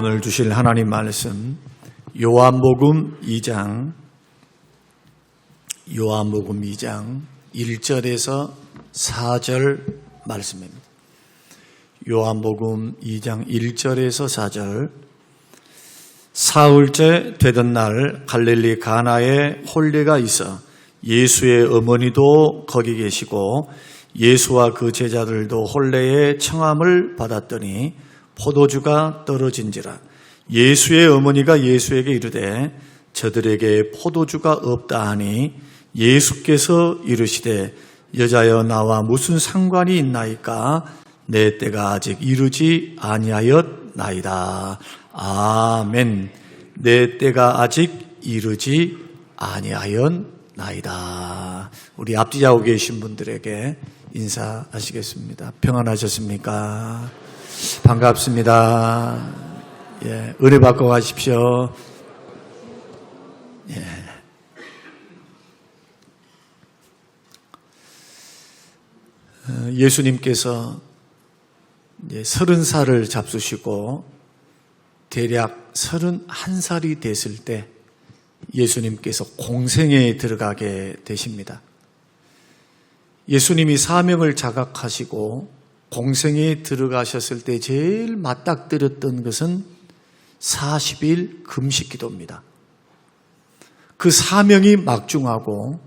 오늘 주실 하나님 말씀 요한복음 2장 1절에서 4절 말씀입니다. 요한복음 2장 1절에서 4절. 사흘째 되던 날 갈릴리 가나에 혼례가 있어 예수의 어머니도 거기 계시고 예수와 그 제자들도 혼례의 청함을 받았더니 포도주가 떨어진지라. 예수의 어머니가 예수에게 이르되 저들에게 포도주가 없다 하니 예수께서 이르시되 여자여 나와 무슨 상관이 있나이까? 내 때가 아직 이르지 아니하였나이다. 아멘. 내 때가 아직 이르지 아니하였나이다. 우리 앞뒤 자고 계신 분들에게 인사하시겠습니다. 평안하셨습니까? 반갑습니다. 예, 은혜 받고 가십시오. 예. 예수님께서 이제 30살을 잡수시고 대략 31살이 됐을 때 예수님께서 공생에 들어가게 되십니다. 예수님이 사명을 자각하시고 공생에 들어가셨을 때 제일 맞닥뜨렸던 것은 40일 금식 기도입니다. 그 사명이 막중하고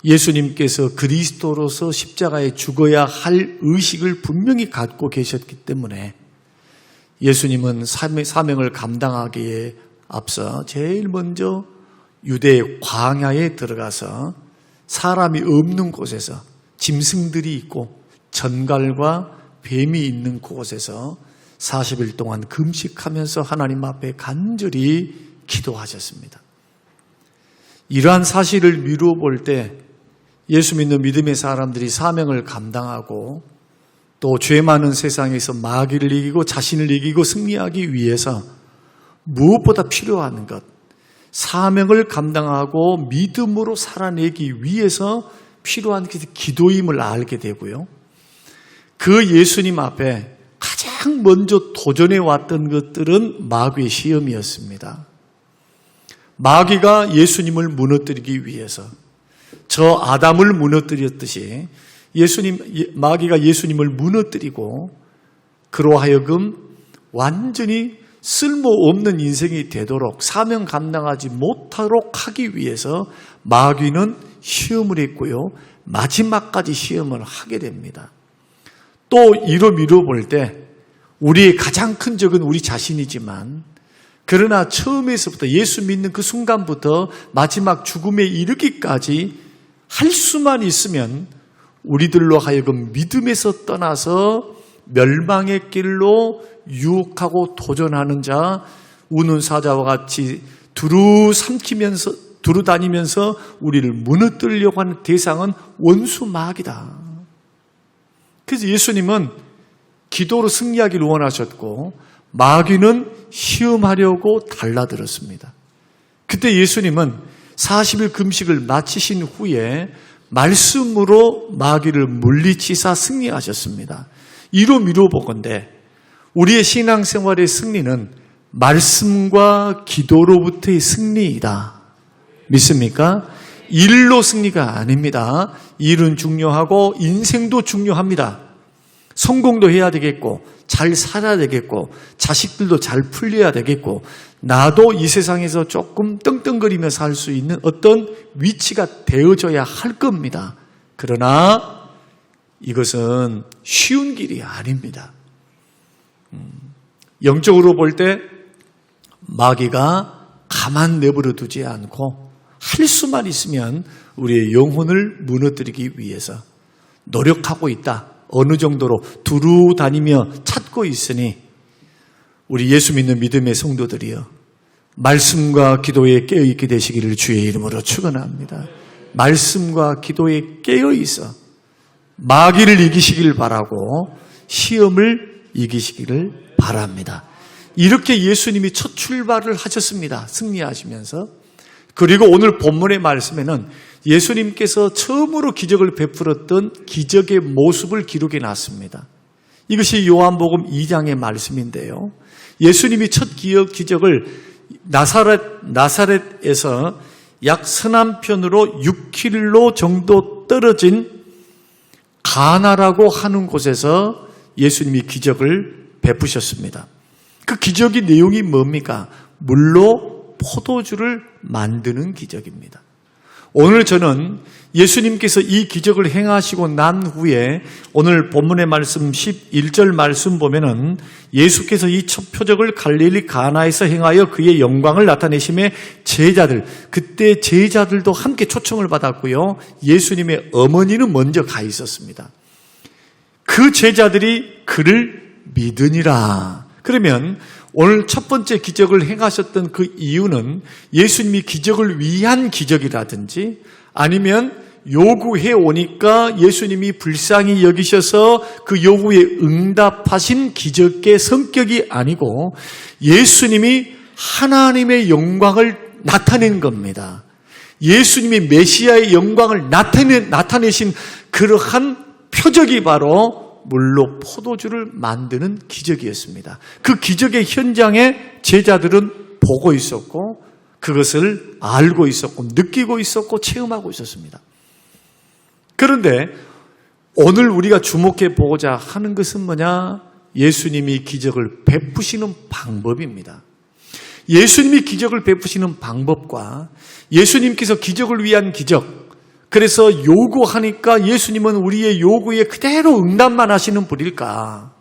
예수님께서 그리스도로서 십자가에 죽어야 할 의식을 분명히 갖고 계셨기 때문에 예수님은 사명을 감당하기에 앞서 제일 먼저 유대 광야에 들어가서 사람이 없는 곳에서 짐승들이 있고 전갈과 뱀이 있는 그곳에서 40일 동안 금식하면서 하나님 앞에 간절히 기도하셨습니다. 이러한 사실을 미루어 볼 때 예수 믿는 믿음의 사람들이 사명을 감당하고 또 죄 많은 세상에서 마귀를 이기고 자신을 이기고 승리하기 위해서 무엇보다 필요한 것, 사명을 감당하고 믿음으로 살아내기 위해서 필요한 것이 기도임을 알게 되고요. 그 예수님 앞에 가장 먼저 도전해 왔던 것들은 마귀의 시험이었습니다. 마귀가 예수님을 무너뜨리기 위해서 저 아담을 무너뜨렸듯이 마귀가 예수님을 무너뜨리고 그로 하여금 완전히 쓸모없는 인생이 되도록 사명 감당하지 못하도록 하기 위해서 마귀는 시험을 했고요. 마지막까지 시험을 하게 됩니다. 또 이로 미뤄볼 때 우리의 가장 큰 적은 우리 자신이지만 그러나 처음에서부터 예수 믿는 그 순간부터 마지막 죽음에 이르기까지 할 수만 있으면 우리들로 하여금 믿음에서 떠나서 멸망의 길로 유혹하고 도전하는 자, 우는 사자와 같이 두루 다니면서 우리를 무너뜨리려고 하는 대상은 원수 마귀다. 그래서 예수님은 기도로 승리하기를 원하셨고 마귀는 시험하려고 달라들었습니다. 그때 예수님은 40일 금식을 마치신 후에 말씀으로 마귀를 물리치사 승리하셨습니다. 이로 미뤄보건대 우리의 신앙생활의 승리는 말씀과 기도로부터의 승리이다. 믿습니까? 일로 승리가 아닙니다. 일은 중요하고 인생도 중요합니다. 성공도 해야 되겠고 잘 살아야 되겠고 자식들도 잘 풀려야 되겠고 나도 이 세상에서 조금 떵떵거리며 살 수 있는 어떤 위치가 되어져야 할 겁니다. 그러나 이것은 쉬운 길이 아닙니다. 영적으로 볼 때 마귀가 가만 내버려 두지 않고 할 수만 있으면 우리의 영혼을 무너뜨리기 위해서 노력하고 있다. 어느 정도로 두루 다니며 찾고 있으니 우리 예수 믿는 믿음의 성도들이여 말씀과 기도에 깨어있게 되시기를 주의 이름으로 축원합니다. 말씀과 기도에 깨어있어 마귀를 이기시길 바라고 시험을 이기시기를 바랍니다. 이렇게 예수님이 첫 출발을 하셨습니다. 승리하시면서. 그리고 오늘 본문의 말씀에는 예수님께서 처음으로 기적을 베풀었던 기적의 모습을 기록해 놨습니다. 이것이 요한복음 2장의 말씀인데요. 예수님이 첫 기적을 나사렛에서 약 서남편으로 6km 정도 떨어진 가나라고 하는 곳에서 예수님이 기적을 베푸셨습니다. 그 기적의 내용이 뭡니까? 물로 포도주를 만드는 기적입니다. 오늘 저는 예수님께서 이 기적을 행하시고 난 후에 오늘 본문의 말씀 11절 말씀 보면은 예수께서 이 첫 표적을 갈릴리 가나에서 행하여 그의 영광을 나타내심에 그때 제자들도 함께 초청을 받았고요. 예수님의 어머니는 먼저 가 있었습니다. 그 제자들이 그를 믿으니라. 그러면 오늘 첫 번째 기적을 행하셨던 그 이유는 예수님이 기적을 위한 기적이라든지 아니면 요구해 오니까 예수님이 불쌍히 여기셔서 그 요구에 응답하신 기적의 성격이 아니고 예수님이 하나님의 영광을 나타낸 겁니다. 예수님이 메시아의 영광을 나타내신 그러한 표적이 바로 물로 포도주를 만드는 기적이었습니다. 그 기적의 현장에 제자들은 보고 있었고 그것을 알고 있었고 느끼고 있었고 체험하고 있었습니다. 그런데 오늘 우리가 주목해 보고자 하는 것은 뭐냐? 예수님이 기적을 베푸시는 방법입니다. 예수님이 기적을 베푸시는 방법과 예수님께서 기적을 위한 기적, 그래서 요구하니까 예수님은 우리의 요구에 그대로 응답만 하시는 분일까?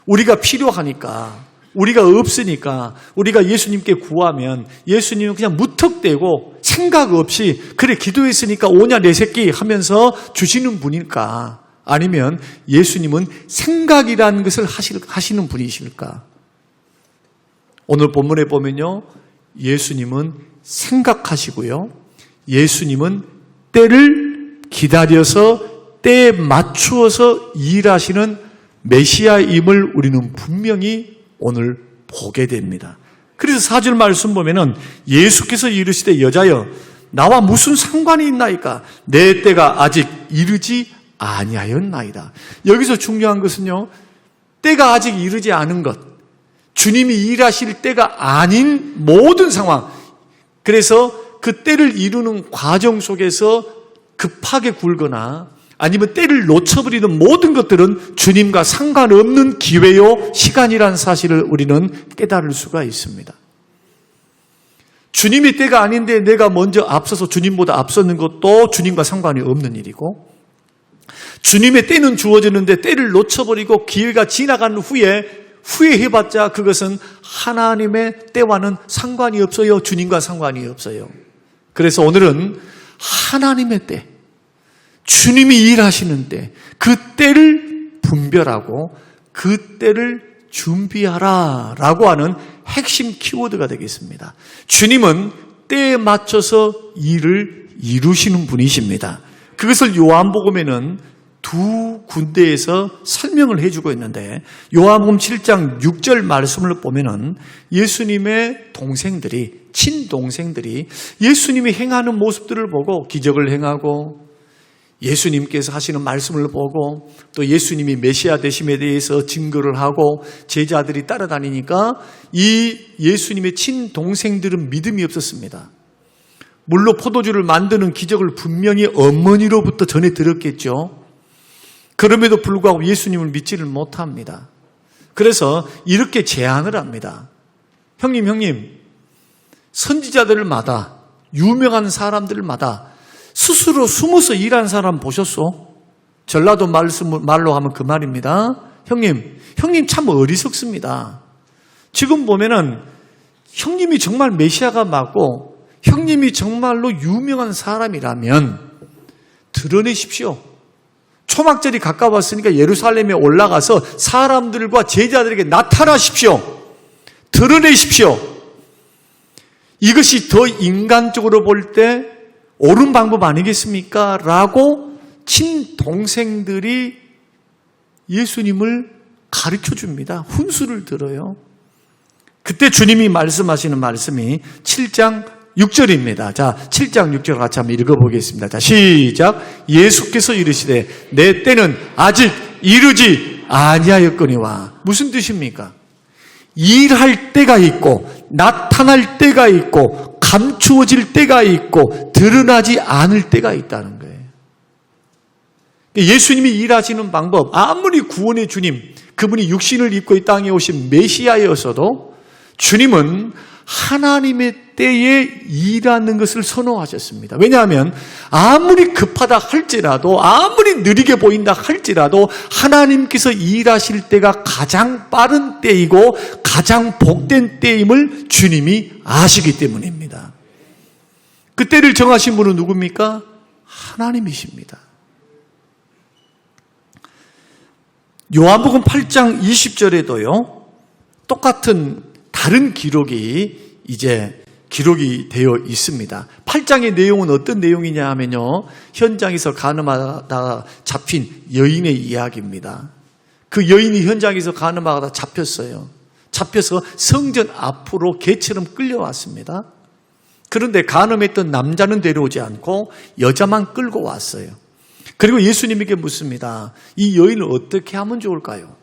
우리가 필요하니까, 우리가 없으니까, 우리가 예수님께 구하면 예수님은 그냥 무턱대고 생각 없이 그래 기도했으니까 오냐 내 새끼 하면서 주시는 분일까? 아니면 예수님은 생각이라는 것을 하시는 분이실까? 오늘 본문에 보면요, 예수님은 생각하시고요, 예수님은 때를 기다려서 때에 맞추어서 일하시는 메시아임을 우리는 분명히 오늘 보게 됩니다. 그래서 4절 말씀 보면은 예수께서 이르시되 여자여 나와 무슨 상관이 있나이까? 내 때가 아직 이르지 아니하였나이다. 여기서 중요한 것은요, 때가 아직 이르지 않은 것, 주님이 일하실 때가 아닌 모든 상황, 그래서 그 때를 이루는 과정 속에서 급하게 굴거나 아니면 때를 놓쳐버리는 모든 것들은 주님과 상관없는 기회요 시간이라는 사실을 우리는 깨달을 수가 있습니다. 주님의 때가 아닌데 내가 먼저 앞서서 주님보다 앞서는 것도 주님과 상관이 없는 일이고, 주님의 때는 주어졌는데 때를 놓쳐버리고 기회가 지나간 후에 후회해봤자 그것은 하나님의 때와는 상관이 없어요. 주님과 상관이 없어요. 그래서 오늘은 하나님의 때, 주님이 일하시는 때, 그 때를 분별하고 그 때를 준비하라 라고 하는 핵심 키워드가 되겠습니다. 주님은 때에 맞춰서 일을 이루시는 분이십니다. 그것을 요한복음에는 두 군데에서 설명을 해주고 있는데, 요한복음 7장 6절 말씀을 보면은 예수님의 동생들이, 친동생들이 예수님이 행하는 모습들을 보고 기적을 행하고 예수님께서 하시는 말씀을 보고 또 예수님이 메시아 되심에 대해서 증거를 하고 제자들이 따라다니니까 이 예수님의 친동생들은 믿음이 없었습니다. 물로 포도주를 만드는 기적을 분명히 어머니로부터 전해 들었겠죠. 그럼에도 불구하고 예수님을 믿지를 못합니다. 그래서 이렇게 제안을 합니다. 형님, 선지자들마다, 유명한 사람들마다 스스로 숨어서 일하는 사람 보셨소? 전라도 말로 하면 그 말입니다. 형님 참 어리석습니다. 지금 보면은 형님이 정말 메시아가 맞고 형님이 정말로 유명한 사람이라면 드러내십시오. 초막절이 가까웠으니까 예루살렘에 올라가서 사람들과 제자들에게 나타나십시오. 드러내십시오. 이것이 더 인간적으로 볼 때 옳은 방법 아니겠습니까? 라고 친동생들이 예수님을 가르쳐 줍니다. 훈수를 들어요. 그때 주님이 말씀하시는 말씀이 7장 6절입니다. 자, 7장 6절 같이 한번 읽어보겠습니다. 자, 시작. 예수께서 이르시되 내 때는 아직 이르지 아니하였거니와. 무슨 뜻입니까? 일할 때가 있고 나타날 때가 있고 감추어질 때가 있고 드러나지 않을 때가 있다는 거예요. 예수님이 일하시는 방법, 아무리 구원의 주님, 그분이 육신을 입고 이 땅에 오신 메시아였어도 주님은 하나님의 때에 일하는 것을 선호하셨습니다. 왜냐하면 아무리 급하다 할지라도, 아무리 느리게 보인다 할지라도 하나님께서 일하실 때가 가장 빠른 때이고 가장 복된 때임을 주님이 아시기 때문입니다. 그 때를 정하신 분은 누굽니까? 하나님이십니다. 요한복음 8장 20절에도요, 똑같은 다른 기록이 이제 기록이 되어 있습니다. 8장의 내용은 어떤 내용이냐 하면요, 현장에서 간음하다가 잡힌 여인의 이야기입니다. 그 여인이 현장에서 간음하다가 잡혔어요. 잡혀서 성전 앞으로 개처럼 끌려왔습니다. 그런데 간음했던 남자는 데려오지 않고 여자만 끌고 왔어요. 그리고 예수님에게 묻습니다. 이 여인을 어떻게 하면 좋을까요?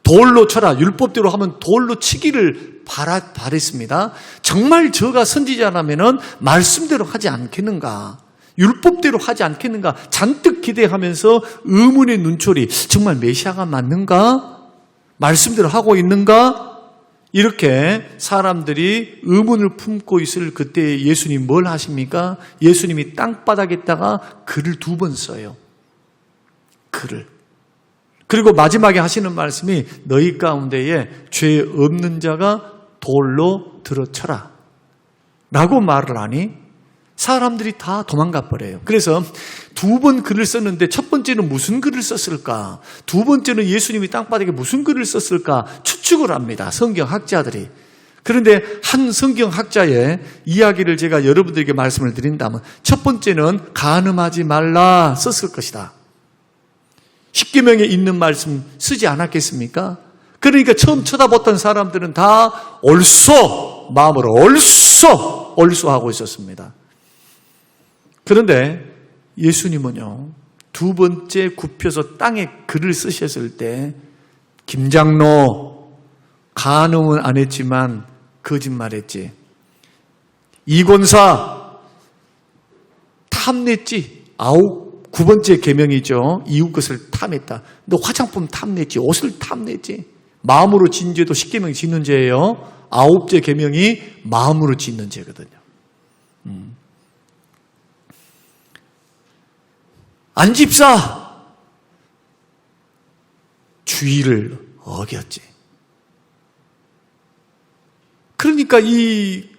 돌로 쳐라. 율법대로 하면 돌로 치기를 바랬습니다. 정말 저가 선지자라면 말씀대로 하지 않겠는가? 율법대로 하지 않겠는가? 잔뜩 기대하면서 의문의 눈초리. 정말 메시아가 맞는가? 말씀대로 하고 있는가? 이렇게 사람들이 의문을 품고 있을 그때 예수님 뭘 하십니까? 예수님이 땅바닥에다가 글을 2번 써요. 글을. 그리고 마지막에 하시는 말씀이 너희 가운데에 죄 없는 자가 돌로 들어쳐라 라고 말을 하니 사람들이 다 도망가 버려요. 그래서 2번 글을 썼는데 첫 번째는 무슨 글을 썼을까? 2번째는 예수님이 땅바닥에 무슨 글을 썼을까? 추측을 합니다. 성경학자들이. 그런데 한 성경학자의 이야기를 제가 여러분들에게 말씀을 드린다면 첫 번째는 간음하지 말라 썼을 것이다. 십계명에 있는 말씀 쓰지 않았겠습니까? 그러니까 처음 쳐다봤던 사람들은 다 마음으로 얼쏘하고 있었습니다. 그런데 예수님은요, 2번째 굽혀서 땅에 글을 쓰셨을 때 김장로 간음은 안 했지만 거짓말했지. 이권사 탐냈지. 9번째 계명이죠. 이웃 것을 탐했다. 너 화장품 탐냈지. 옷을 탐냈지. 마음으로 진 죄도 10계명이 짓는 죄예요. 9째 계명이 마음으로 짓는 죄거든요. 안집사 주의를 어겼지. 그러니까 이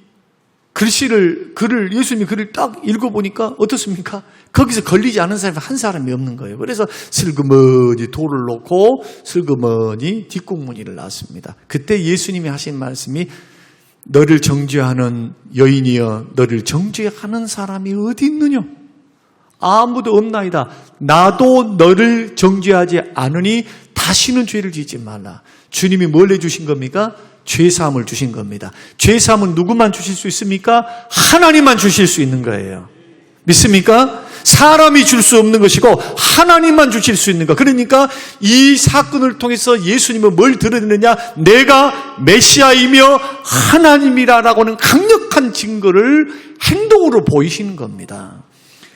글을 예수님이 글을 딱 읽어보니까 어떻습니까? 거기서 걸리지 않은 사람이 한 사람이 없는 거예요. 그래서 슬그머니 돌을 놓고 슬그머니 뒷공무니를 놨습니다. 그때 예수님이 하신 말씀이 너를 정죄하는 여인이여 너를 정죄하는 사람이 어디 있느냐? 아무도 없나이다. 나도 너를 정죄하지 않으니 다시는 죄를 짓지 말라. 주님이 뭘 해주신 겁니까? 죄사함을 주신 겁니다. 죄사함은 누구만 주실 수 있습니까? 하나님만 주실 수 있는 거예요. 믿습니까? 사람이 줄 수 없는 것이고 하나님만 주실 수 있는 것. 그러니까 이 사건을 통해서 예수님은 뭘 드러내느냐? 내가 메시아이며 하나님이라라고는 강력한 증거를 행동으로 보이시는 겁니다.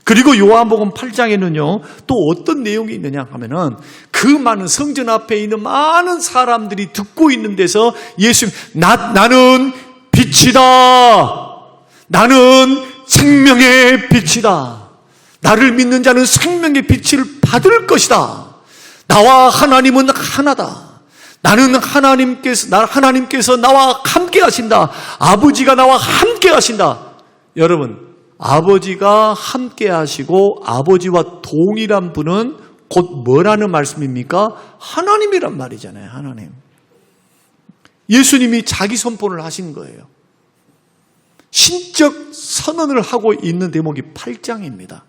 그리고 요한복음 8장에는요, 또 어떤 내용이 있느냐 하면은 그 많은 성전 앞에 있는 많은 사람들이 듣고 있는 데서 예수님, 나는 빛이다. 나는 생명의 빛이다. 나를 믿는 자는 생명의 빛을 받을 것이다. 나와 하나님은 하나다. 하나님께서 나와 함께 하신다. 아버지가 나와 함께 하신다. 여러분, 아버지가 함께 하시고 아버지와 동일한 분은 곧 뭐라는 말씀입니까? 하나님이란 말이잖아요. 하나님. 예수님이 자기 선포를 하신 거예요. 신적 선언을 하고 있는 대목이 8장입니다.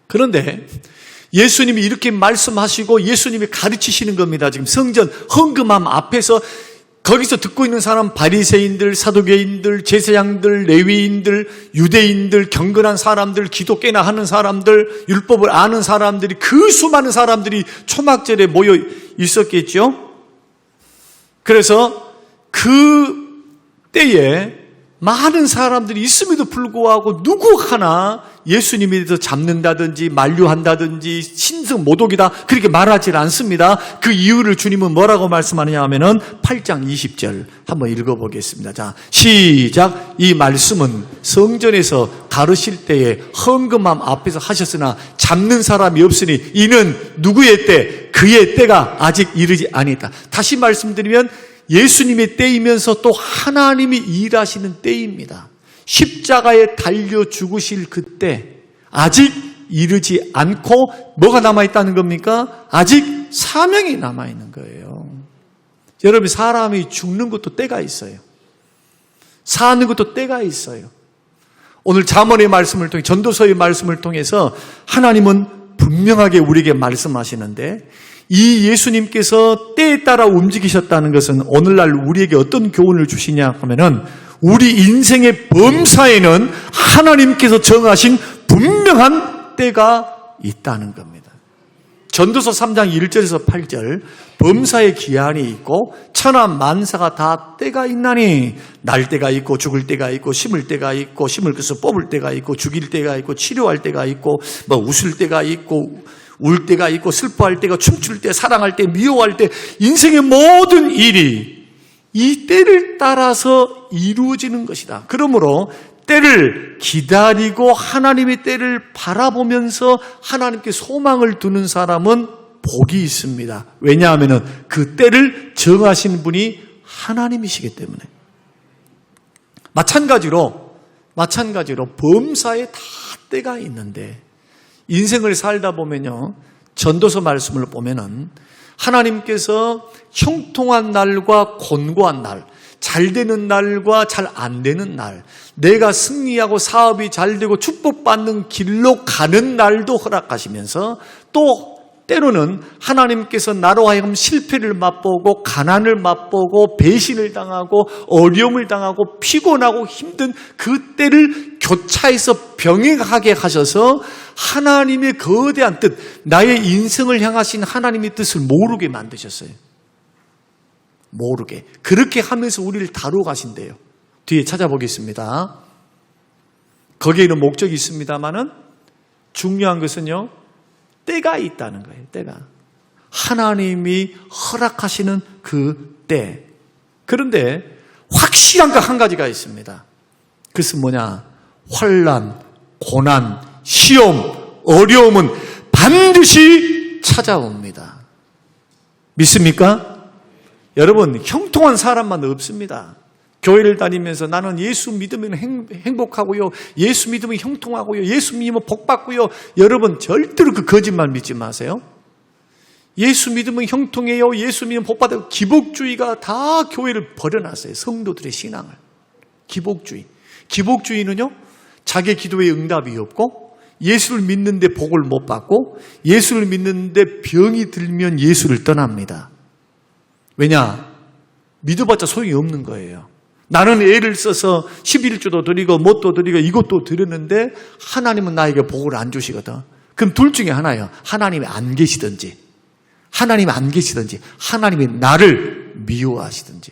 그런데 예수님이 이렇게 말씀하시고 예수님이 가르치시는 겁니다. 지금 성전 헌금함 앞에서 거기서 듣고 있는 사람, 바리새인들, 사두개인들, 제사장들, 레위인들, 유대인들, 경건한 사람들, 기도 꽤나 하는 사람들, 율법을 아는 사람들이, 그 수많은 사람들이 초막절에 모여 있었겠죠. 그래서 그 때에 많은 사람들이 있음에도 불구하고 누구 하나 예수님에 대해서 잡는다든지 만류한다든지 신성 모독이다 그렇게 말하지 않습니다. 그 이유를 주님은 뭐라고 말씀하느냐 하면은 8장 20절 한번 읽어보겠습니다. 자, 시작. 이 말씀은 성전에서 가르칠 때에 헌금함 앞에서 하셨으나 잡는 사람이 없으니 이는 누구의 때? 그의 때가 아직 이르지 아니했다. 다시 말씀드리면 예수님의 때이면서 또 하나님이 일하시는 때입니다. 십자가에 달려 죽으실 그때 아직 이르지 않고 뭐가 남아있다는 겁니까? 아직 사명이 남아있는 거예요. 여러분, 사람이 죽는 것도 때가 있어요. 사는 것도 때가 있어요. 오늘 잠언의 말씀을 통해, 전도서의 말씀을 통해서 하나님은 분명하게 우리에게 말씀하시는데, 이 예수님께서 때에 따라 움직이셨다는 것은 오늘날 우리에게 어떤 교훈을 주시냐 하면은 우리 인생의 범사에는 하나님께서 정하신 분명한 때가 있다는 겁니다. 전도서 3장 1절에서 8절 범사의 기한이 있고 천하 만사가 다 때가 있나니 날 때가 있고 죽을 때가 있고 심을 때가 있고 심을 것을 뽑을 때가 있고 죽일 때가 있고 치료할 때가 있고 뭐 웃을 때가 있고 울 때가 있고 슬퍼할 때가 춤출 때 사랑할 때 미워할 때 인생의 모든 일이 이 때를 따라서 이루어지는 것이다. 그러므로 때를 기다리고 하나님의 때를 바라보면서 하나님께 소망을 두는 사람은 복이 있습니다. 왜냐하면 그 때를 정하신 분이 하나님이시기 때문에. 마찬가지로 범사에 다 때가 있는데 인생을 살다 보면요, 전도서 말씀을 보면은 하나님께서 형통한 날과 곤고한 날, 잘 되는 날과 잘 안 되는 날, 내가 승리하고 사업이 잘 되고 축복받는 길로 가는 날도 허락하시면서 또 때로는 하나님께서 나로 하여금 실패를 맛보고 가난을 맛보고 배신을 당하고 어려움을 당하고 피곤하고 힘든 그 때를 교차해서 병행하게 하셔서 하나님의 거대한 뜻, 나의 인생을 향하신 하나님의 뜻을 모르게 만드셨어요. 모르게. 그렇게 하면서 우리를 다루어 가신대요. 뒤에 찾아보겠습니다. 거기에는 목적이 있습니다만은 중요한 것은요, 때가 있다는 거예요. 때가. 하나님이 허락하시는 그 때. 그런데 확실한 거 한 가지가 있습니다. 그것은 뭐냐? 환난, 고난, 시험, 어려움은 반드시 찾아옵니다. 믿습니까? 여러분, 형통한 사람만 없습니다. 교회를 다니면서 나는 예수 믿으면 행복하고요, 예수 믿으면 형통하고요, 예수 믿으면 복받고요. 여러분, 절대로 그 거짓말 믿지 마세요. 예수 믿으면 형통해요, 예수 믿으면 복받아요. 기복주의가 다 교회를 버려놨어요. 성도들의 신앙을. 기복주의는요, 자기 기도에 응답이 없고 예수를 믿는데 복을 못 받고 예수를 믿는데 병이 들면 예수를 떠납니다. 왜냐? 믿어봤자 소용이 없는 거예요. 나는 애를 써서 11조도 드리고 뭣도 드리고 이것도 드렸는데 하나님은 나에게 복을 안 주시거든. 그럼 둘 중에 하나예요. 하나님이 안 계시든지 하나님이 나를 미워하시든지.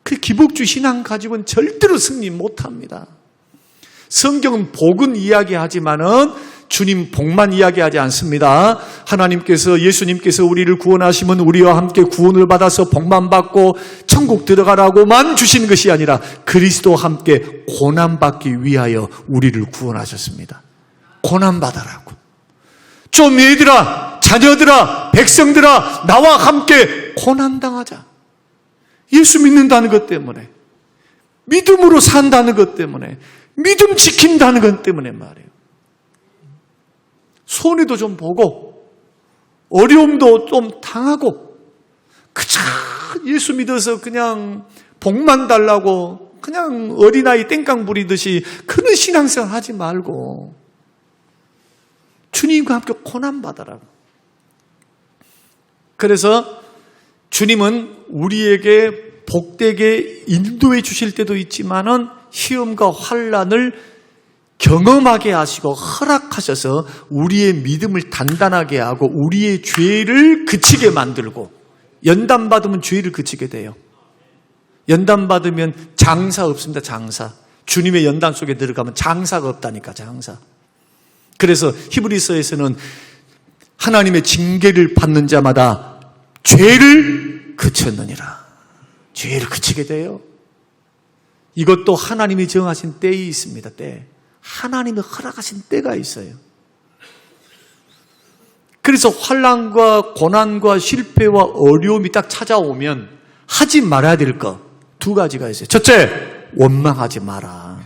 그 기복주의 신앙 가지고는 절대로 승리 못합니다. 성경은 복은 이야기하지만은 주님 복만 이야기하지 않습니다. 하나님께서, 예수님께서 우리를 구원하시면 우리와 함께 구원을 받아서 복만 받고 천국 들어가라고만 주신 것이 아니라 그리스도와 함께 고난받기 위하여 우리를 구원하셨습니다. 고난받아라고. 좀 얘들아, 자녀들아, 백성들아, 나와 함께 고난당하자. 예수 믿는다는 것 때문에, 믿음으로 산다는 것 때문에, 믿음 지킨다는 것 때문에 말이에요. 손해도 좀 보고 어려움도 좀 당하고 그저 예수 믿어서 그냥 복만 달라고 그냥 어린아이 땡깡 부리듯이 그런 신앙생활 하지 말고 주님과 함께 고난받아라고. 그래서 주님은 우리에게 복되게 인도해 주실 때도 있지만은 시험과 환난을 경험하게 하시고 허락하셔서 우리의 믿음을 단단하게 하고 우리의 죄를 그치게 만들고 연단 받으면 죄를 그치게 돼요. 연단 받으면 장사 없습니다. 장사. 주님의 연단 속에 들어가면 장사가 없다니까. 장사. 그래서 히브리서에서는 하나님의 징계를 받는 자마다 죄를 그쳤느니라. 죄를 그치게 돼요. 이것도 하나님이 정하신 때에 있습니다. 때. 하나님이 허락하신 때가 있어요. 그래서 환난과 고난과 실패와 어려움이 딱 찾아오면 하지 말아야 될 거 두 가지가 있어요. 첫째, 원망하지 마라.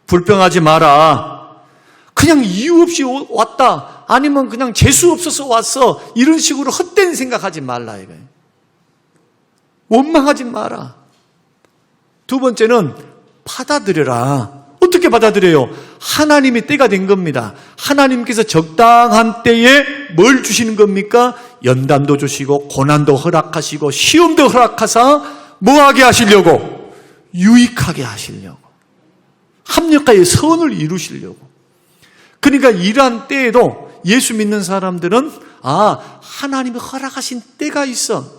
불평하지 마라. 그냥 이유 없이 왔다. 아니면 그냥 재수 없어서 왔어. 이런 식으로 헛된 생각하지 말라 이거예요. 원망하지 마라. 두 번째는 받아들여라. 어떻게 받아들여요? 하나님의 때가 된 겁니다. 하나님께서 적당한 때에 뭘 주시는 겁니까? 연단도 주시고 고난도 허락하시고 시험도 허락하사 뭐하게 하시려고? 유익하게 하시려고. 합력하여 선을 이루시려고. 그러니까 이러한 때에도 예수 믿는 사람들은 하나님이 허락하신 때가 있어.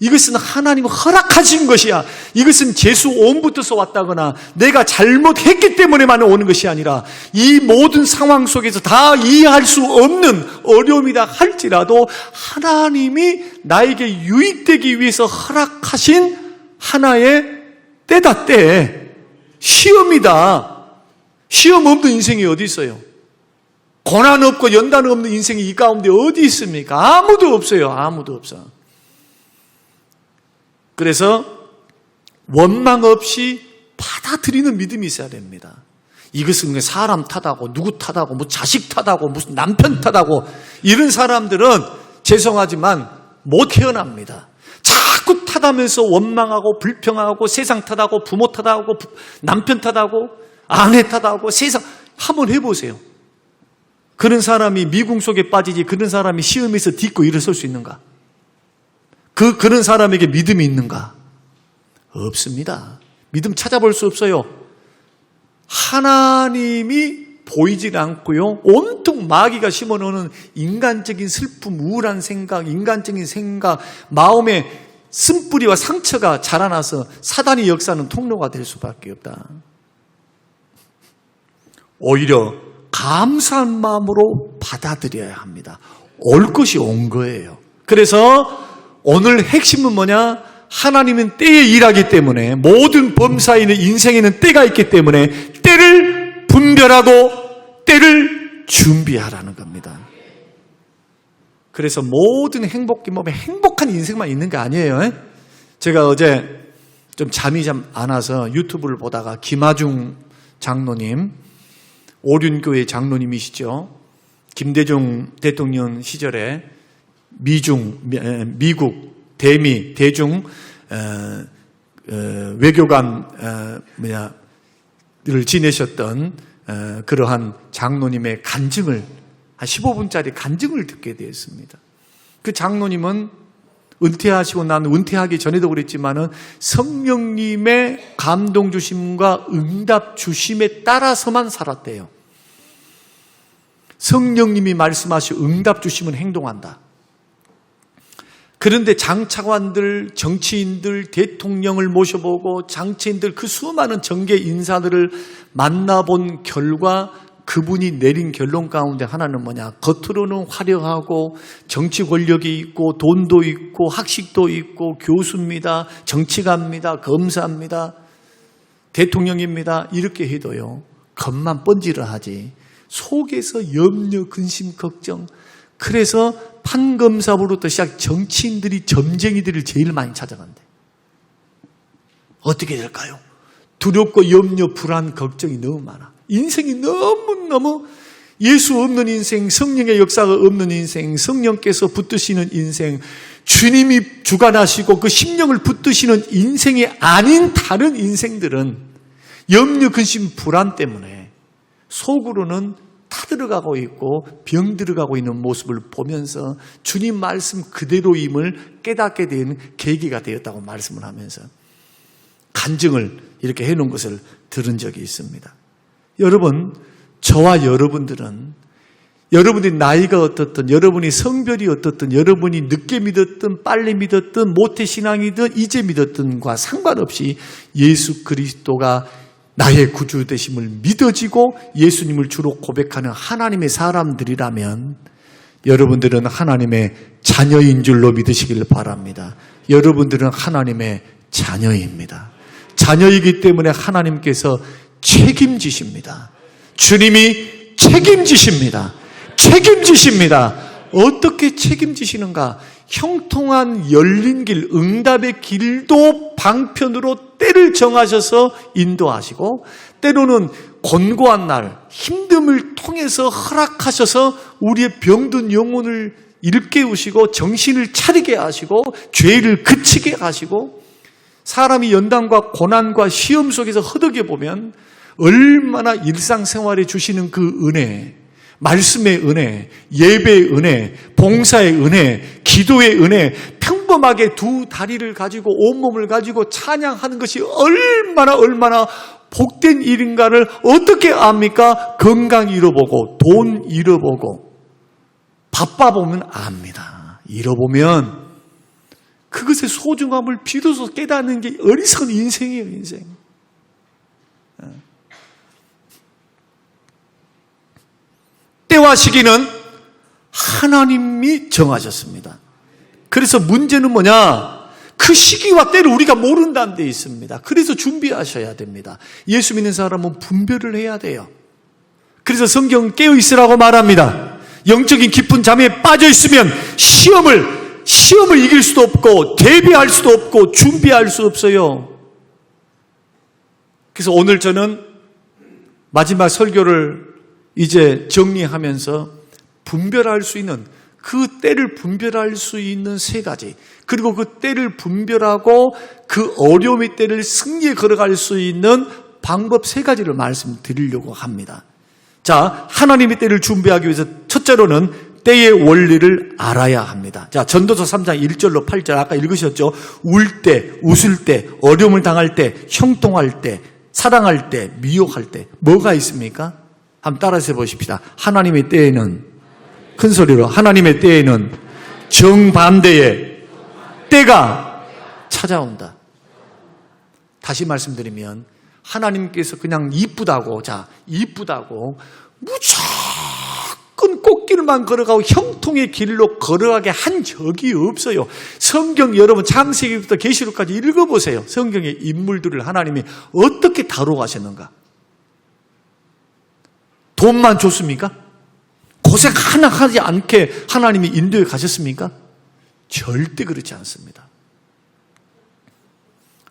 이것은 하나님이 허락하신 것이야. 이것은 재수 온부터서 왔다거나 내가 잘못했기 때문에만 오는 것이 아니라 이 모든 상황 속에서 다 이해할 수 없는 어려움이다 할지라도 하나님이 나에게 유익되기 위해서 허락하신 하나의 때다 때. 시험이다. 시험 없는 인생이 어디 있어요? 고난 없고 연단 없는 인생이 이 가운데 어디 있습니까? 아무도 없어요. 아무도 없어. 그래서 원망 없이 받아들이는 믿음이 있어야 됩니다. 이것은 사람 탓하고 누구 탓하고 뭐 자식 탓하고 무슨 남편 탓하고 이런 사람들은 죄송하지만 못 태어납니다. 자꾸 탓하면서 원망하고 불평하고 세상 탓하고 부모 탓하고 남편 탓하고 아내 탓하고 세상 한번 해보세요. 그런 사람이 미궁 속에 빠지지 그런 사람이 시험에서 딛고 일어설 수 있는가? 그런 사람에게 믿음이 있는가? 없습니다. 믿음 찾아볼 수 없어요. 하나님이 보이질 않고요. 온통 마귀가 심어놓는 인간적인 슬픔, 우울한 생각, 인간적인 생각, 마음에 쓴뿌리와 상처가 자라나서 사단의 역사는 통로가 될 수밖에 없다. 오히려 감사한 마음으로 받아들여야 합니다. 올 것이 온 거예요. 그래서 오늘 핵심은 뭐냐? 하나님은 때에 일하기 때문에 모든 범사에는 인생에는 때가 있기 때문에 때를 분별하고 때를 준비하라는 겁니다. 그래서 모든 행복이 몸에 행복한 인생만 있는 게 아니에요. 제가 어제 좀 잠이 안 와서 유튜브를 보다가 김하중 장로님, 오륜교회 장로님이시죠. 김대중 대통령 시절에 미국, 대중 외교관을 지내셨던 그러한 장로님의 간증을 한 15분짜리 간증을 듣게 되었습니다. 그 장로님은 은퇴하시고 난 은퇴하기 전에도 그랬지만은 성령님의 감동 주심과 응답 주심에 따라서만 살았대요. 성령님이 말씀하시 응답 주시면 행동한다. 그런데 장차관들, 정치인들, 대통령을 모셔보고 장치인들 그 수많은 정계 인사들을 만나본 결과 그분이 내린 결론 가운데 하나는 뭐냐? 겉으로는 화려하고 정치 권력이 있고 돈도 있고 학식도 있고 교수입니다. 정치가입니다. 검사입니다. 대통령입니다. 이렇게 해도요. 겉만 번지를 하지. 속에서 염려, 근심, 걱정. 그래서 판검사부터 시작 정치인들이 점쟁이들을 제일 많이 찾아간대. 어떻게 될까요? 두렵고 염려, 불안, 걱정이 너무 많아. 인생이 너무너무 예수 없는 인생, 성령의 역사가 없는 인생, 성령께서 붙드시는 인생, 주님이 주관하시고 그 심령을 붙드시는 인생이 아닌 다른 인생들은 염려, 근심, 불안 때문에 속으로는 타들어가고 있고 병 들어가고 있는 모습을 보면서 주님 말씀 그대로임을 깨닫게 된 계기가 되었다고 말씀을 하면서 간증을 이렇게 해놓은 것을 들은 적이 있습니다. 여러분, 저와 여러분들은 여러분의 나이가 어떻든, 여러분이 성별이 어떻든, 여러분이 늦게 믿었든 빨리 믿었든 모태신앙이든 이제 믿었든과 상관없이 예수 그리스도가 나의 구주 되심을 믿어지고 예수님을 주로 고백하는 하나님의 사람들이라면 여러분들은 하나님의 자녀인 줄로 믿으시길 바랍니다. 여러분들은 하나님의 자녀입니다. 자녀이기 때문에 하나님께서 책임지십니다. 주님이 책임지십니다. 책임지십니다. 어떻게 책임지시는가? 형통한 열린 길, 응답의 길도 방편으로 때를 정하셔서 인도하시고 때로는 곤고한 날, 힘듦을 통해서 허락하셔서 우리의 병든 영혼을 일깨우시고 정신을 차리게 하시고 죄를 그치게 하시고 사람이 연단과 고난과 시험 속에서 허덕여 보면 얼마나 일상생활에 주시는 그 은혜, 말씀의 은혜, 예배의 은혜, 봉사의 은혜, 기도의 은혜, 평범하게 두 다리를 가지고 온몸을 가지고 찬양하는 것이 얼마나 복된 일인가를 어떻게 압니까? 건강 잃어보고 돈 잃어보고 바빠보면 압니다. 잃어보면 그것의 소중함을 비로소 깨닫는 게 어리석은 인생이에요. 인생. 때와 시기는 하나님이 정하셨습니다. 그래서 문제는 뭐냐? 그 시기와 때를 우리가 모른다는 데 있습니다. 그래서 준비하셔야 됩니다. 예수 믿는 사람은 분별을 해야 돼요. 그래서 성경은 깨어있으라고 말합니다. 영적인 깊은 잠에 빠져 있으면 시험을 이길 수도 없고 대비할 수도 없고 준비할 수 없어요. 그래서 오늘 저는 마지막 설교를 이제 정리하면서 분별할 수 있는 그 때를 분별할 수 있는 세 가지, 그리고 그 때를 분별하고 그 어려움의 때를 승리에 걸어갈 수 있는 방법 세 가지를 말씀드리려고 합니다. 자, 하나님의 때를 준비하기 위해서 첫째로는 때의 원리를 알아야 합니다. 자, 전도서 3장 1절로 8절 아까 읽으셨죠? 울 때, 웃을 때, 어려움을 당할 때, 형통할 때, 사랑할 때, 미혹할 때 뭐가 있습니까? 한번 따라서 해보십시다. 하나님의 때에는, 큰 소리로, 하나님의 때에는 정반대의 때가 찾아온다. 다시 말씀드리면 하나님께서 그냥 이쁘다고 무조건 꽃길만 걸어가고 형통의 길로 걸어가게 한 적이 없어요. 성경 여러분 창세기부터 계시록까지 읽어보세요. 성경의 인물들을 하나님이 어떻게 다뤄가셨는가? 돈만 줬습니까? 고생 하나 하지 않게 하나님이 인도에 가셨습니까? 절대 그렇지 않습니다.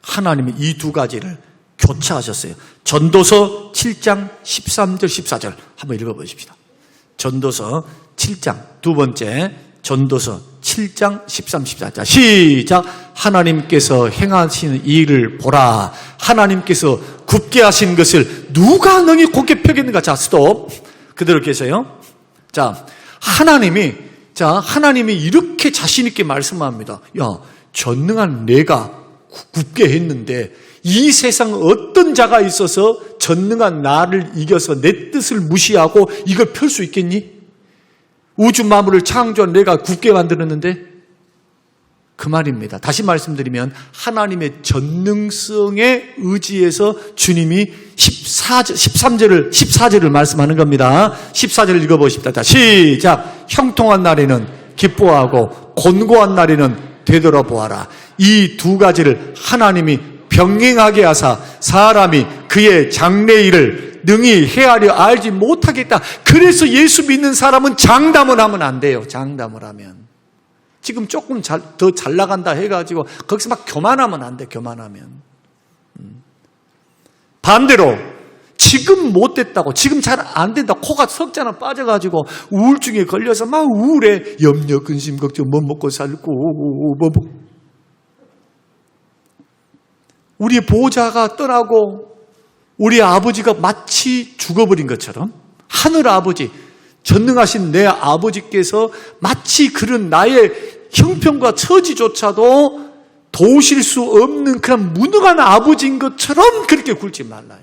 하나님이 이 두 가지를 교차하셨어요. 전도서 7장 13절 14절 한번 읽어보십시다. 전도서 7장 두 번째 전도서 7장 13, 14. 자, 시작. 하나님께서 행하시는 이 일을 보라. 하나님께서 굽게 하신 것을 누가 능히 곱게 펴겠는가? 자, 스톱. 그대로 계세요. 자, 하나님이 이렇게 자신있게 말씀합니다. 야, 전능한 내가 굽게 했는데 이 세상 어떤 자가 있어서 전능한 나를 이겨서 내 뜻을 무시하고 이걸 펼 수 있겠니? 우주 만물을 창조한 내가 굽게 만들었는데 그 말입니다. 다시 말씀드리면 하나님의 전능성에 의지해서 주님이 14절을 말씀하는 겁니다. 14절을 읽어보십시다. 자, 시작. 형통한 날에는 기뻐하고 곤고한 날에는 되돌아보아라. 이 두 가지를 하나님이 병행하게 하사 사람이 그의 장래일을 능히 헤아려 알지 못하겠다. 그래서 예수 믿는 사람은 장담을 하면 안 돼요. 장담을 하면. 지금 조금 더 잘 나간다 해가지고 거기서 막 교만하면 안 돼. 교만하면. 반대로 지금 못 됐다고, 지금 잘 안 된다, 코가 석자나 빠져가지고 우울증에 걸려서 막 우울해. 염려, 근심, 걱정, 뭐 먹고 살고 우리의 보호자가 떠나고 우리 아버지가 마치 죽어버린 것처럼 하늘 아버지, 전능하신 내 아버지께서 마치 그런 나의 형편과 처지조차도 도우실 수 없는 그런 무능한 아버지인 것처럼 그렇게 굴지 말라.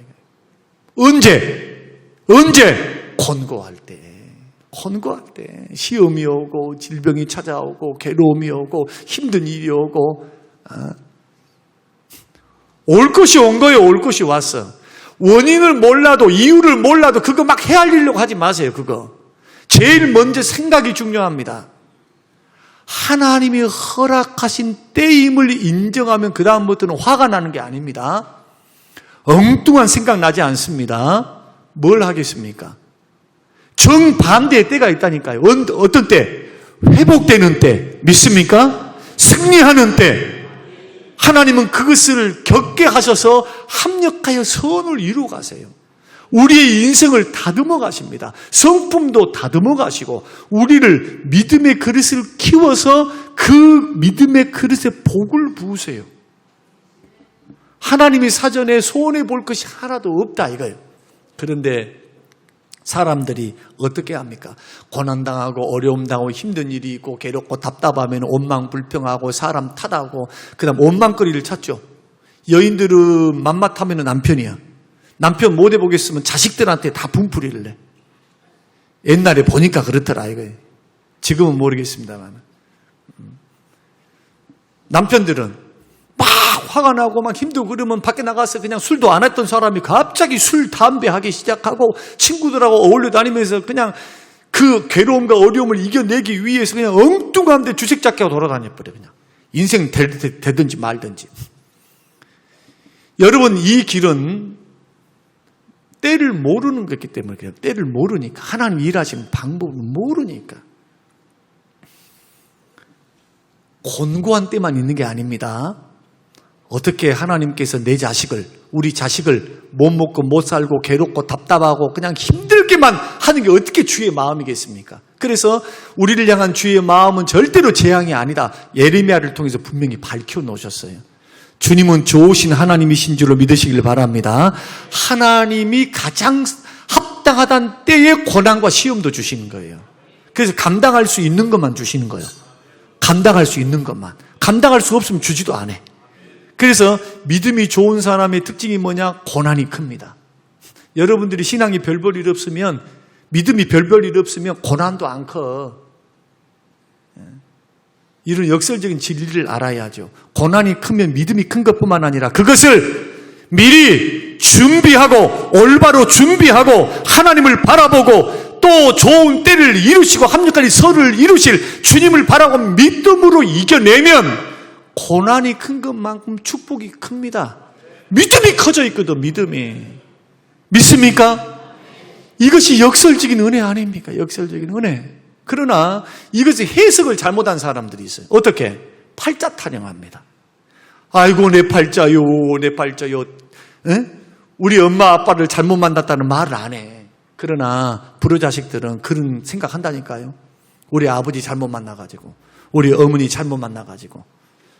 언제? 곤고할 때. 권고할 때 시험이 오고 질병이 찾아오고 괴로움이 오고 힘든 일이 오고 올 것이 온 거예요. 올 것이 왔어. 원인을 몰라도 이유를 몰라도 그거 막 헤아리려고 하지 마세요. 그거 제일 먼저 생각이 중요합니다. 하나님이 허락하신 때임을 인정하면 그 다음부터는 화가 나는 게 아닙니다. 엉뚱한 생각 나지 않습니다. 뭘 하겠습니까? 정반대의 때가 있다니까요. 어떤 때? 회복되는 때. 믿습니까? 승리하는 때. 하나님은 그것을 겪게 하셔서 합력하여 선을 이루어 가세요. 우리의 인생을 다듬어 가십니다. 성품도 다듬어 가시고 우리를 믿음의 그릇을 키워서 그 믿음의 그릇에 복을 부으세요. 하나님이 사전에 소원해 볼 것이 하나도 없다 이거예요. 그런데 사람들이 어떻게 합니까? 고난당하고 어려움당하고 힘든 일이 있고 괴롭고 답답하면 원망불평하고 사람 탓하고 그 다음 원망거리를 찾죠. 여인들은 맘맛하면 남편이야. 남편 못 해보겠으면 자식들한테 다 분풀이를 내. 옛날에 보니까 그렇더라 이거예요. 지금은 모르겠습니다만. 남편들은 막 화가 나고 막 힘들고 그러면 밖에 나가서 그냥 술도 안 했던 사람이 갑자기 술, 담배 하기 시작하고 친구들하고 어울려 다니면서 그냥 그 괴로움과 어려움을 이겨내기 위해서 그냥 엉뚱한 데 주색 잡게 하고 돌아다녀버려. 그냥 인생 되든지 말든지. 여러분 이 길은 때를 모르는 거기 때문에 그래요. 때를 모르니까. 하나님 일하시는 방법을 모르니까. 곤고한 때만 있는 게 아닙니다. 어떻게 하나님께서 내 자식을, 우리 자식을 못 먹고 못 살고 괴롭고 답답하고 그냥 힘들게만 하는 게 어떻게 주의 마음이겠습니까? 그래서 우리를 향한 주의 마음은 절대로 재앙이 아니다. 예레미야를 통해서 분명히 밝혀 놓으셨어요. 주님은 좋으신 하나님이신 줄로 믿으시길 바랍니다. 하나님이 가장 합당하다는 때에 고난과 시험도 주시는 거예요. 그래서 감당할 수 있는 것만 주시는 거예요. 감당할 수 있는 것만. 감당할 수 없으면 주지도 않아. 그래서 믿음이 좋은 사람의 특징이 뭐냐? 고난이 큽니다. 여러분들이 신앙이 별볼 일 없으면, 믿음이 별볼 일 없으면 고난도 안 커. 이런 역설적인 진리를 알아야죠. 고난이 크면 믿음이 큰 것뿐만 아니라 그것을 미리 준비하고 올바로 준비하고 하나님을 바라보고 또 좋은 때를 이루시고 합력하니 선을 이루실 주님을 바라고 믿음으로 이겨내면 고난이 큰 것만큼 축복이 큽니다. 믿음이 커져 있거든. 믿음이. 믿습니까? 이것이 역설적인 은혜 아닙니까? 역설적인 은혜. 그러나 이것의 해석을 잘못한 사람들이 있어요. 어떻게? 팔자 타령합니다. 아이고 내 팔자요, 내 팔자요. 에? 우리 엄마 아빠를 잘못 만났다는 말을 안 해. 그러나 불효자식들은 그런 생각한다니까요. 우리 아버지 잘못 만나가지고, 우리 어머니 잘못 만나가지고,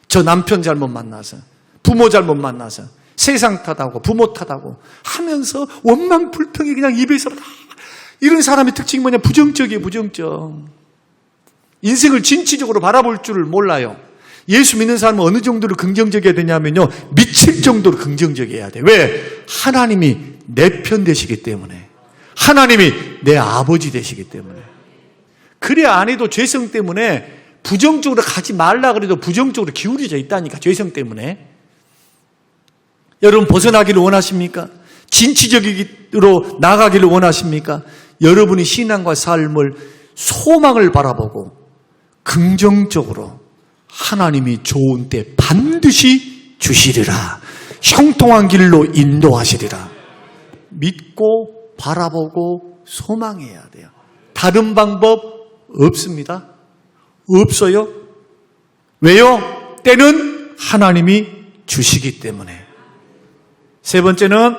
저 남편 잘못 만나서, 부모 잘못 만나서, 세상 탓하고 부모 탓하고 하면서 원망불평이 그냥 입에서 다. 이런 사람의 특징이 뭐냐? 부정적이에요. 부정적. 인생을 진취적으로 바라볼 줄을 몰라요. 예수 믿는 사람은 어느 정도로 긍정적이어야 되냐면요, 미칠 정도로 긍정적이어야 돼. 왜? 하나님이 내 편 되시기 때문에. 하나님이 내 아버지 되시기 때문에. 그래 안 해도 죄성 때문에 부정적으로 가지 말라 그래도 부정적으로 기울여져 있다니까. 죄성 때문에. 여러분 벗어나기를 원하십니까? 진취적으로 나가기를 원하십니까? 여러분이 신앙과 삶을 소망을 바라보고 긍정적으로 하나님이 좋은 때 반드시 주시리라. 형통한 길로 인도하시리라. 믿고 바라보고 소망해야 돼요. 다른 방법 없습니다. 없어요. 왜요? 때는 하나님이 주시기 때문에. 세 번째는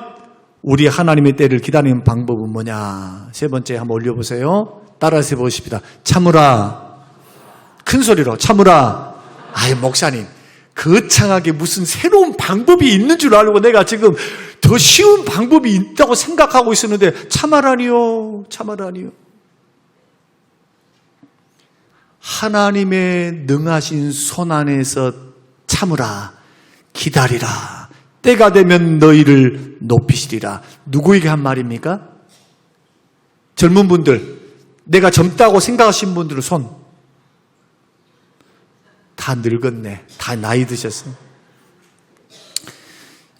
우리 하나님의 때를 기다리는 방법은 뭐냐? 세 번째 한번 올려보세요. 따라서 해보십시다. 참으라. 큰 소리로 참으라. 아이 목사님, 거창하게 무슨 새로운 방법이 있는 줄 알고 내가 지금 더 쉬운 방법이 있다고 생각하고 있었는데 참아라니요. 참아라니요. 하나님의 능하신 손 안에서 참으라. 기다리라. 때가 되면 너희를 높이시리라. 누구에게 한 말입니까? 젊은 분들, 내가 젊다고 생각하신 분들은 손. 다 늙었네. 다 나이 드셨어.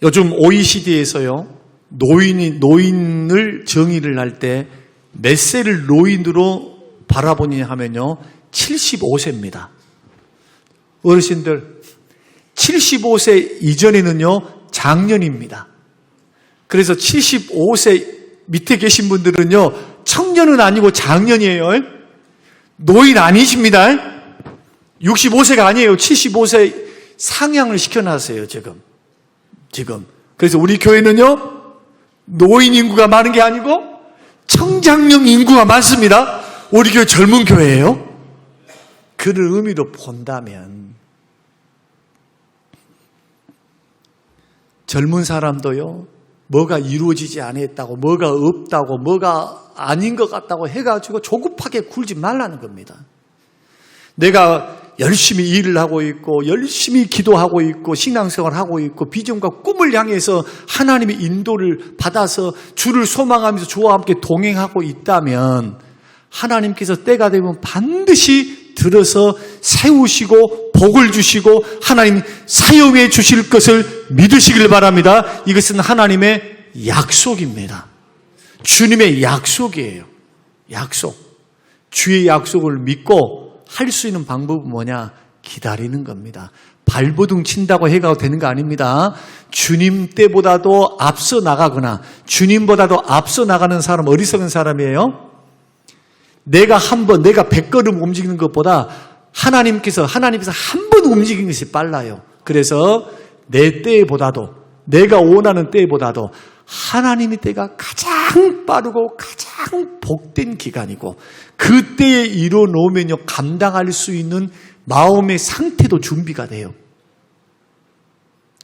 요즘 OECD에서요, 노인을 정의를 할 때 몇 세를 노인으로 바라보냐 하면요, 75세입니다. 어르신들, 75세 이전에는요, 장년입니다. 그래서 75세 밑에 계신 분들은요, 청년은 아니고 장년이에요. 노인 아니십니다. 65세가 아니에요. 75세 상향을 시켜놨어요, 지금. 그래서 우리 교회는요, 노인 인구가 많은 게 아니고 청장년 인구가 많습니다. 우리 교회 젊은 교회예요. 그런 의미로 본다면 젊은 사람도요, 뭐가 이루어지지 않았다고, 뭐가 없다고, 뭐가 아닌 것 같다고 해가지고 조급하게 굴지 말라는 겁니다. 내가 열심히 일을 하고 있고, 열심히 기도하고 있고, 신앙생활을 하고 있고, 비전과 꿈을 향해서 하나님의 인도를 받아서 주를 소망하면서 주와 함께 동행하고 있다면 하나님께서 때가 되면 반드시 들어서 세우시고 복을 주시고 하나님 사용해 주실 것을 믿으시길 바랍니다. 이것은 하나님의 약속입니다. 주님의 약속이에요. 약속. 주의 약속을 믿고 할 수 있는 방법은 뭐냐? 기다리는 겁니다. 발버둥 친다고 해가 되는 거 아닙니다. 주님 때보다도 앞서 나가거나 주님보다도 앞서 나가는 사람 어리석은 사람이에요. 내가 100걸음 움직이는 것보다 하나님께서 한 번 움직이는 것이 빨라요. 그래서 내 때보다도, 내가 원하는 때보다도 하나님의 때가 가장 빠르고 가장 복된 기간이고, 그 때에 이뤄놓으면요, 감당할 수 있는 마음의 상태도 준비가 돼요.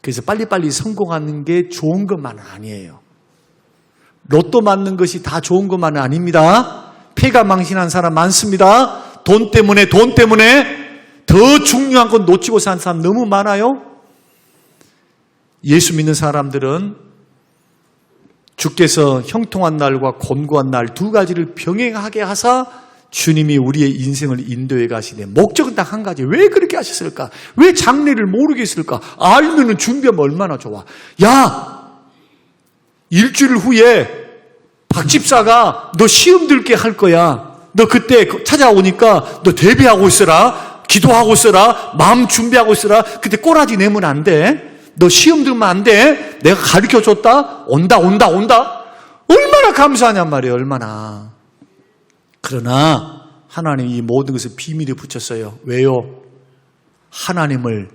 그래서 빨리빨리 성공하는 게 좋은 것만은 아니에요. 로또 맞는 것이 다 좋은 것만은 아닙니다. 패가 망신한 사람 많습니다. 돈 때문에 더 중요한 건 놓치고 산 사람 너무 많아요. 예수 믿는 사람들은 주께서 형통한 날과 곤고한 날 두 가지를 병행하게 하사 주님이 우리의 인생을 인도해 가시네. 목적은 딱 한 가지. 왜 그렇게 하셨을까? 왜 장래를 모르겠을까? 알면은 준비하면 얼마나 좋아. 야, 일주일 후에 박 집사가 너 시험 들게 할 거야. 너 그때 찾아오니까 너 대비하고 있어라. 기도하고 있어라. 마음 준비하고 있어라. 그때 꼬라지 내면 안 돼. 너 시험 들면 안 돼. 내가 가르쳐줬다. 온다. 얼마나 감사하냔 말이에요. 얼마나. 그러나 하나님이 이 모든 것을 비밀에 붙였어요. 왜요? 하나님을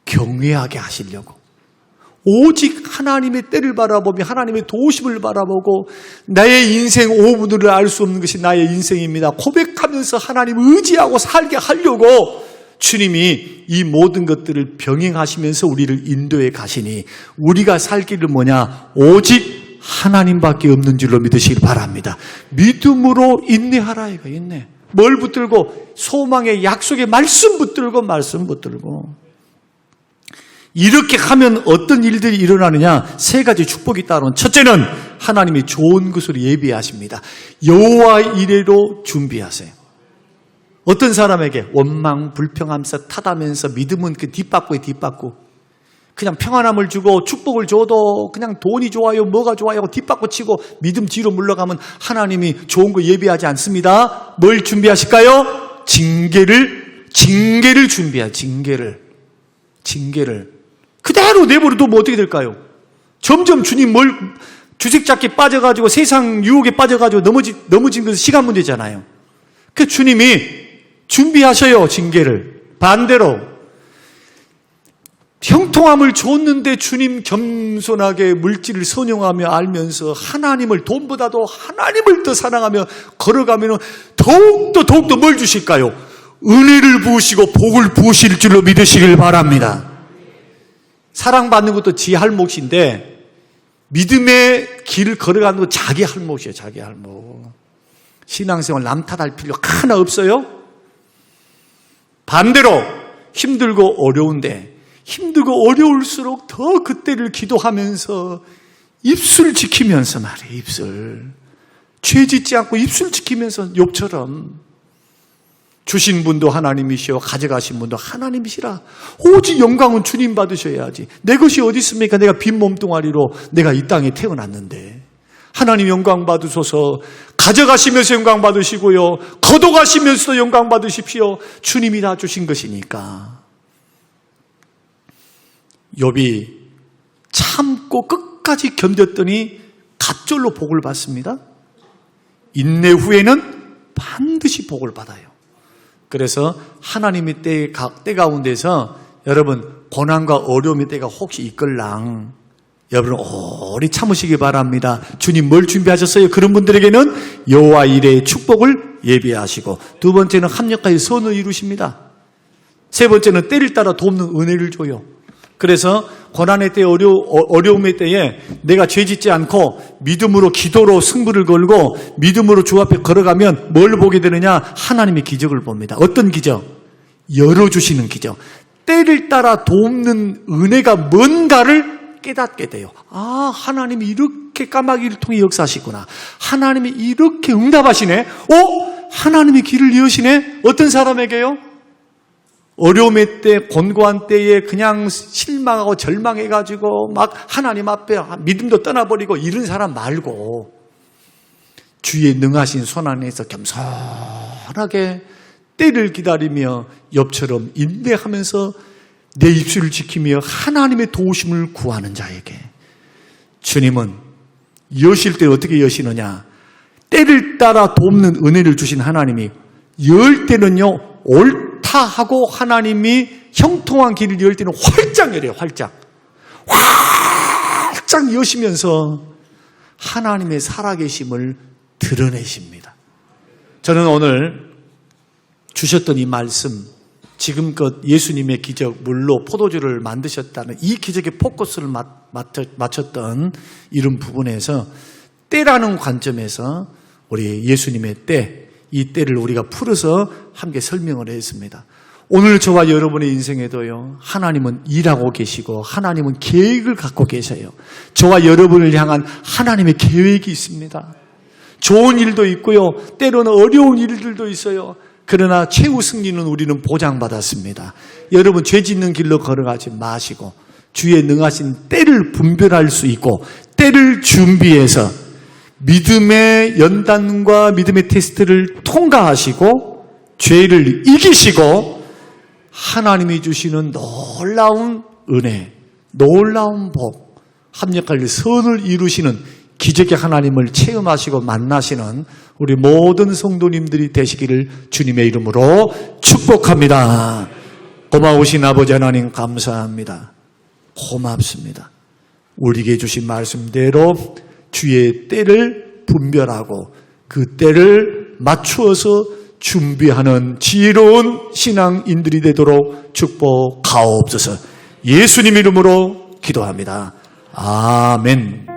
경외하게 하시려고. 오직 하나님의 때를 바라보며 하나님의 도우심을 바라보고 나의 인생 오분을 알 수 없는 것이 나의 인생입니다. 고백하면서 하나님을 의지하고 살게 하려고 주님이 이 모든 것들을 병행하시면서 우리를 인도해 가시니 우리가 살 길은 뭐냐? 오직 하나님밖에 없는 줄로 믿으시길 바랍니다. 믿음으로 인내하라 이거 인내. 뭘 붙들고? 소망의 약속의 말씀 붙들고 이렇게 하면 어떤 일들이 일어나느냐? 세 가지 축복이 따르는. 첫째는 하나님이 좋은 것으로 예비하십니다. 여호와 이레로 준비하세요. 어떤 사람에게 원망, 불평하면서 탓하면서 믿음은 그 뒷받고 그냥 평안함을 주고 축복을 줘도 그냥 돈이 좋아요, 뭐가 좋아요 하고 뒷받고 치고 믿음 뒤로 물러가면 하나님이 좋은 거 예비하지 않습니다. 뭘 준비하실까요? 징계를 준비해요. 징계를 그대로 내버려두면 어떻게 될까요? 점점 주님 주색잡기에 빠져가지고 세상 유혹에 빠져가지고 넘어진 것은 시간 문제잖아요. 그 주님이 준비하셔요. 징계를. 반대로 형통함을 줬는데 주님 겸손하게 물질을 선용하며 알면서 하나님을 돈보다도 하나님을 더 사랑하며 걸어가면 더욱더 뭘 주실까요? 은혜를 부으시고 복을 부으실 줄로 믿으시길 바랍니다. 사랑받는 것도 지 할 몫인데 믿음의 길을 걸어가는 건 자기 할 몫이에요. 자기 할 몫. 신앙생활 남 탓할 필요 하나 없어요. 반대로 힘들고 어려운데 힘들고 어려울수록 더 그때를 기도하면서 입술 지키면서 말이에요. 입술. 죄 짓지 않고 입술 지키면서 욥처럼 주신 분도 하나님이시오 가져가신 분도 하나님이시라. 오직 영광은 주님 받으셔야지. 내 것이 어디 있습니까? 내가 빈 몸뚱아리로 내가 이 땅에 태어났는데. 하나님 영광 받으소서. 가져가시면서 영광 받으시고요, 거둬가시면서도 영광 받으십시오. 주님이 다 주신 것이니까. 욥이 참고 끝까지 견뎠더니 갑절로 복을 받습니다. 인내 후에는 반드시 복을 받아요. 그래서 하나님의 때 가운데서 여러분 고난과 어려움의 때가 혹시 있걸랑 여러분 오래 참으시기 바랍니다. 주님 뭘 준비하셨어요? 그런 분들에게는 여호와 이레의 축복을 예비하시고, 두 번째는 합력하여 선을 이루십니다. 세 번째는 때를 따라 돕는 은혜를 줘요. 그래서 고난의 때, 어려움의 때에 내가 죄짓지 않고 믿음으로 기도로 승부를 걸고 믿음으로 주 앞에 걸어가면 뭘 보게 되느냐? 하나님의 기적을 봅니다. 어떤 기적? 열어주시는 기적. 때를 따라 돕는 은혜가 뭔가를 깨닫게 돼요. 아, 하나님이 이렇게 까마귀를 통해 역사하시구나. 하나님이 이렇게 응답하시네. 하나님이 길을 여시네. 어떤 사람에게요? 어려움의 때, 곤고한 때에 그냥 실망하고 절망해가지고 막 하나님 앞에 믿음도 떠나버리고 이런 사람 말고 주의 능하신 손 안에서 겸손하게 때를 기다리며 욥처럼 인내하면서 내 입술을 지키며 하나님의 도우심을 구하는 자에게 주님은 여실 때 어떻게 여시느냐? 때를 따라 돕는 은혜를 주신 하나님이 열 때는요, 옳다 하고 하나님이 형통한 길을 열 때는 활짝 열어요. 활짝 여시면서 하나님의 살아계심을 드러내십니다. 저는 오늘 주셨던 이 말씀, 지금껏 예수님의 기적, 물로 포도주를 만드셨다는 이 기적에 포커스를 맞췄던 이런 부분에서 때라는 관점에서 우리 예수님의 때, 이 때를 우리가 풀어서 함께 설명을 했습니다. 오늘 저와 여러분의 인생에도요, 하나님은 일하고 계시고 하나님은 계획을 갖고 계세요. 저와 여러분을 향한 하나님의 계획이 있습니다. 좋은 일도 있고요, 때로는 어려운 일들도 있어요. 그러나 최후 승리는 우리는 보장받았습니다. 여러분 죄 짓는 길로 걸어가지 마시고 주의 능하신 때를 분별할 수 있고 때를 준비해서 믿음의 연단과 믿음의 테스트를 통과하시고 죄를 이기시고 하나님이 주시는 놀라운 은혜, 놀라운 복, 합력할 선을 이루시는 기적의 하나님을 체험하시고 만나시는 우리 모든 성도님들이 되시기를 주님의 이름으로 축복합니다. 고마우신 아버지 하나님 감사합니다. 고맙습니다. 우리에게 주신 말씀대로 주의 때를 분별하고 그 때를 맞추어서 준비하는 지혜로운 신앙인들이 되도록 축복하옵소서. 예수님 이름으로 기도합니다. 아멘.